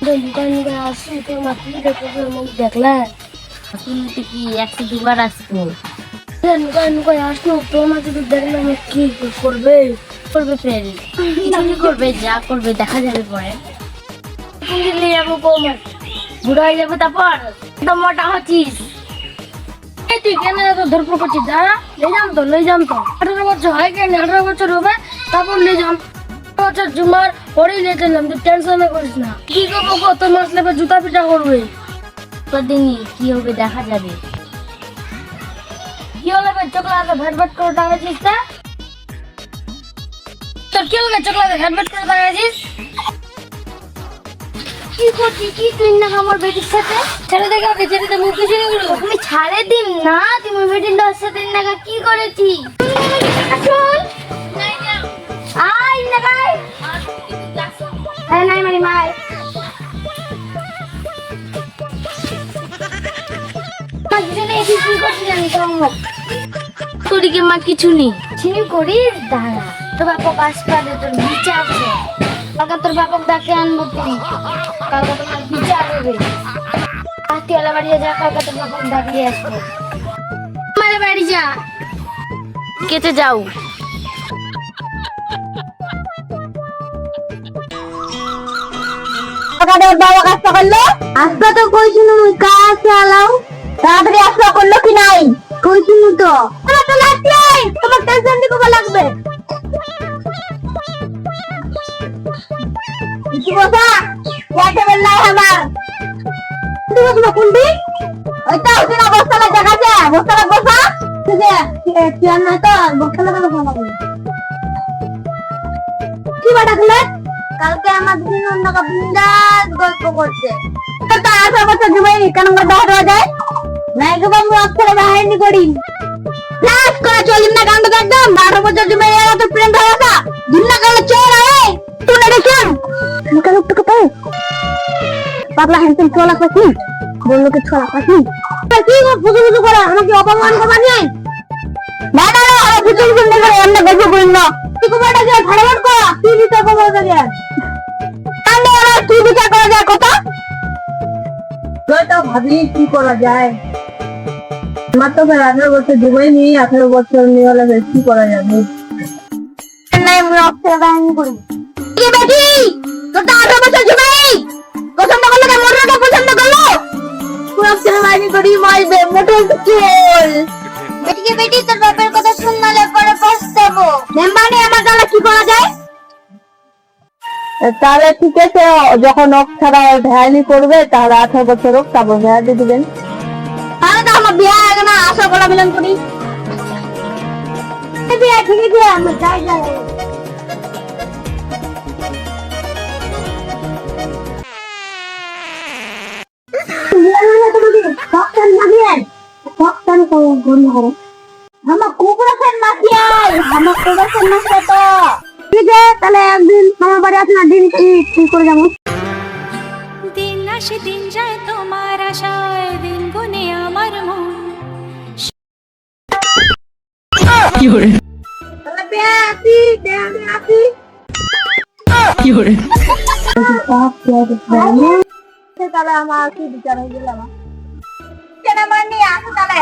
দোকানে আসছি তোর মাটি দেখো দেখলে তুমি তো কি 102 বার আসবো। দোকানে আসলো তোর মাটি দেখলে আমি কি করবে করবে ফের কিছু করবে, যা করবে দেখা যাবে পরে। দিল্লি যাবো কমে বুড়ো হয়ে যাবে তারপর তো মোটা হচ্ছিস। এই তুই কেন এত ধরপড় করছিস? দাঁড়া, লই যাম তো 18 বছর হয় কেন? 18 বছর হবে তারপর লই যাম। বছর জুমার পরেই নিয়ে চললাম, তুই টেনশন করিস না। কি করবো কত মাস লেবে জুতা পিটা করবে? প্রতিদিনই কি হবে দেখা যাবে। কি হলো বে চোখলাতে ভেট ভেট করে টাঙাছিস তা? তোর কি হলো চোখলাতে ভেট ভেট করে টাঙাছিস? কি করছিস কি তুই না আমার বেটির সাথে? ছেড়ে দেখে ওকে ছেড়ে দে, মুখ কিছু নেই গুলো। তুমি ছাড়ে দিন না, তুমি বেটির সাথে নাকা কি করেছি? শোন আই নাকাই আই নাই মারি মাই তোরিকে মা কিছু নেই চিনি করিস। দাঁড়া তোর বাপক আসপারে তোর বিচার আছে। কালকে তোর বাপক ডাকে আনবো তুই, কালকে তোমার বিচার হবে। আত্মীয়লা বাড়ি যা, কালকে তোর বাপক ডাকিয়ে আসবো। আমার বাড়ি যা, কেটে যাও। বাবা কাজটা করলো, আসতে তো কইছিল কাজ চালাও, তাড়াতাড়ি আসতে করলো কি নাই? কইছিল তো আমার তো লাগছে, তোমার টেনশন দিতে লাগবে। কি বসা যাতে বেলাই আমার তুমি বসা কোনটি? ওইটা ওই না বস্তালা দেখাছে, বস্তালা বসা ঠিক আছে কি আর না তো বস্তালা বসা কি বাটা খলে কালকে আমার দিন অন্যকে বিন্দাস গল্প করছে। তা 18 বছর জুমাই কেন বাড়া যায় নাই গো বাবু অক্ষরে বাহিনী করি ক্লাস করে চলিম না কাণ্ড একদম 18 বছর জুমাই এত প্রেম ভালোবাসা দুনিয়া কালে চোর আয় তুই না দেখেন মুখে মুখে পাও পাগলা হ্যান্ডসাম চলা পাছি বললো কি চলা পাছি কি গো বুঝু বুঝু করে আমাকে অপমান করবা নাই না না আর বুঝু বুঝু করে আমরা গল্প করি না তুই কোবাটা যা ভাড়াট কর তুই বিচার করবা যা আমি আর তুই বিচার করা যায় কথা তো ভাবি কি করা যায়। আমার তো 18 বছর দুবাই নিয়ে 18 বছর নিয়ে হলে কি করা যাবে? নাই আমি অক্ষরে বাহিনী করি কি বেটি তোর তো 18 বছর দুবাই পছন্দ করলো না মোটরটা পছন্দ করলো পুরো অক্ষরে বাহিনী করি মাইবে মোটর চল বেটিকে বেটি তোর বাপের কথা শুনলে পরে পস্তাবো মেম্বানি আমার গালে কি করা যায়? তাহলে ঠিক আছে যখন অক্ষরা ভ্যানি করবে তাহলে 18 বছর হোক তারপর ভ্যান দিয়ে দিবেন। তাহলে তো আমার বিয়ে আগে না আশা করা মিলন করি বিয়ে ঠিক আছে আমি যাই যাই আমার কুকুরের মাসিয়াই আমার কুকুরের মাসিয়া তো ঠিক আছে তাহলে একদিন আমার বাড়ি আসেন দিন কি করে যাবো দিন আসে দিন যায় তোমার আশায় দিন গুনে আমার মন কি হরে তাহলে বিয়ে আসি আমি আসি কি হরে তাহলে আমার কি বিচার হয়ে গেল আমার কেন মানে আসো তাহলে